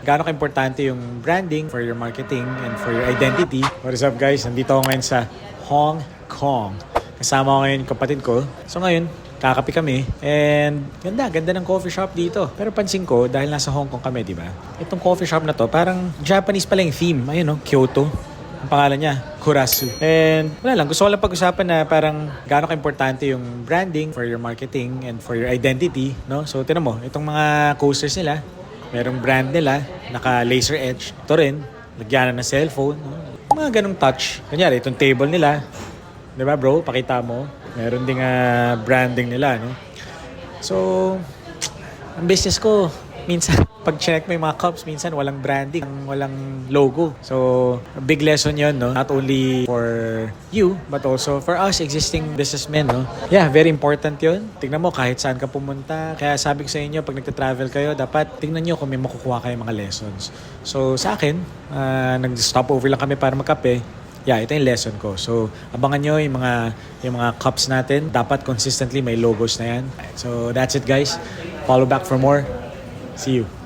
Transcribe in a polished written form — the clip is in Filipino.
gaano ka-importante yung branding for your marketing and for your identity. What is up guys? Nandito ako ngayon sa Hong Kong. Kasama ko ngayon yung kapatid ko. So ngayon, kakape kami and ganda ng coffee shop dito. Pero pansin ko, dahil nasa Hong Kong kami, di ba? Itong coffee shop na to, parang Japanese pala yung theme. Ayun no, Kyoto. Ang pangalan niya, Kurasu. And wala lang, gusto ko lang pag-usapan na parang gaano ka-importante yung branding for your marketing and for your identity, no? So, tinan mo, itong mga coasters nila, merong brand nila, naka-laser edge. Ito rin, lagyan na ng cellphone, no? Mga ganong touch. Kanyari, itong table nila, di ba bro, pakita mo, meron ding branding nila, no? So, ang business ko, minsan, pag check mo yung mga cups, minsan walang branding, walang logo. So, a big lesson yun, no? Not only for you, but also for us existing businessmen, no? Yeah, very important yun. Tingnan mo, kahit saan ka pumunta. Kaya sabi ko sa inyo, pag nagta-travel kayo, dapat tingnan nyo kung may makukuha kayo mga lessons. So, sa akin, nag-stop over lang kami para magkape. Yeah, ito yung lesson ko. So, abangan nyo yung mga cups natin. Dapat consistently may logos na yan. So, that's it guys. Follow back for more. See you.